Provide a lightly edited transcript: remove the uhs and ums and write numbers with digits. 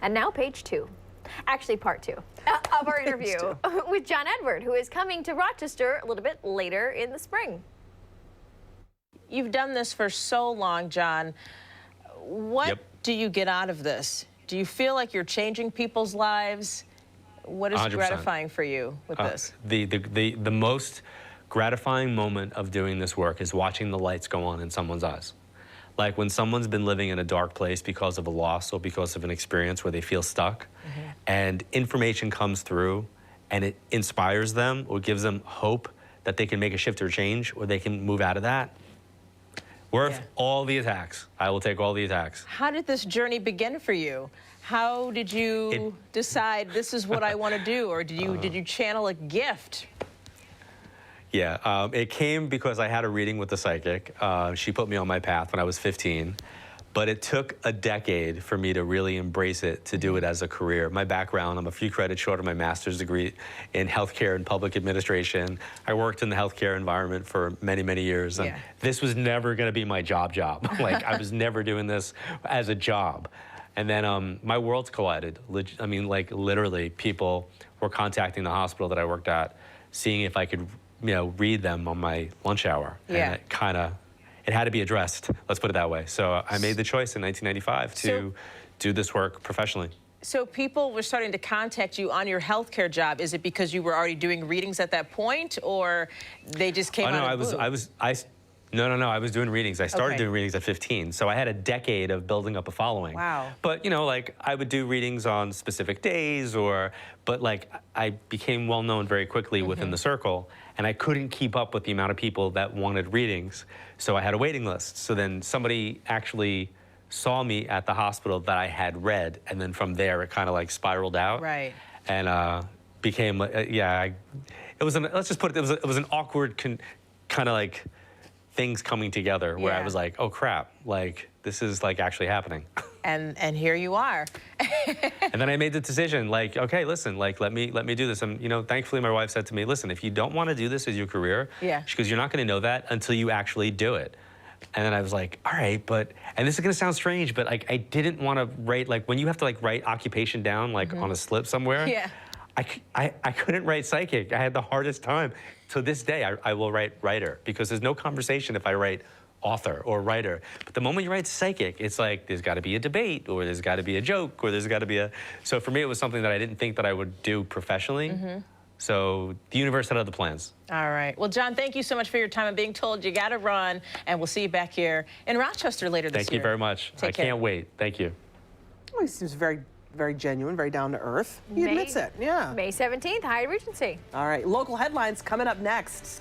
And now page 2. Actually, part 2 of our interview with John Edward, who is coming to Rochester a little bit later in the spring. You've done this for so long, John. What do you get out of this? Do you feel like you're changing people's lives? What is 100%. gratifying for you with this? The most gratifying moment of doing this work is watching the lights go on in someone's eyes. Like when someone's been living in a dark place because of a loss or because of an experience where they feel stuck, and information comes through and it inspires them or gives them hope that they can make a shift or change or they can move out of that. Worth all the attacks. I will take all the attacks. How did this journey begin for you? How did you decide this is what I want to do, or did you channel a gift? Yeah, it came because I had a reading with the psychic. She put me on my path when I was 15, but it took a decade for me to really embrace it, to do it as a career. My background, I'm a few credits short of my master's degree in healthcare and public administration. I worked in the healthcare environment for many, many years, and this was never gonna be my job. Like, I was never doing this as a job. And then my worlds collided. I mean, like, literally, people were contacting the hospital that I worked at, seeing if I could, you know, read them on my lunch hour. And it had to be addressed, let's put it that way. So I made the choice in 1995 to do this work professionally. So people were starting to contact you on your healthcare job. Is it because you were already doing readings at that point, or they just came out of the blue? No, I was doing readings. I started doing readings at 15, so I had a decade of building up a following. Wow. But, you know, like, I would do readings on specific days, but, like, I became well-known very quickly within the circle, and I couldn't keep up with the amount of people that wanted readings, so I had a waiting list. So then somebody actually saw me at the hospital that I had read, and then from there, it kind of, like, spiraled out. Right. And became, it was let's just put it, it was an awkward kind of, like, things coming together where I was like, oh crap, like this is like actually happening. And here you are. And then I made the decision, like, okay, listen, like let me do this. And you know, thankfully my wife said to me, listen, if you don't want to do this as your career, she goes, you're not going to know that until you actually do it. And then I was like, all right, and this is going to sound strange, but like I didn't want to write, like when you have to like write occupation down like on a slip somewhere. I couldn't write psychic. I had the hardest time. To this day, I will write writer, because there's no conversation if I write author or writer. But the moment you write psychic, it's like there's got to be a debate, or there's got to be a joke, or there's got to be a... So for me, it was something that I didn't think that I would do professionally. So the universe had other plans. All right. Well, John, thank you so much for your time. I'm being told you got to run, and we'll see you back here in Rochester later this year. Thank you very much. I can't wait. Thank you. Well, he seems very genuine, very down to earth. He admits it, May 17th, Hyatt Regency. All right, local headlines coming up next.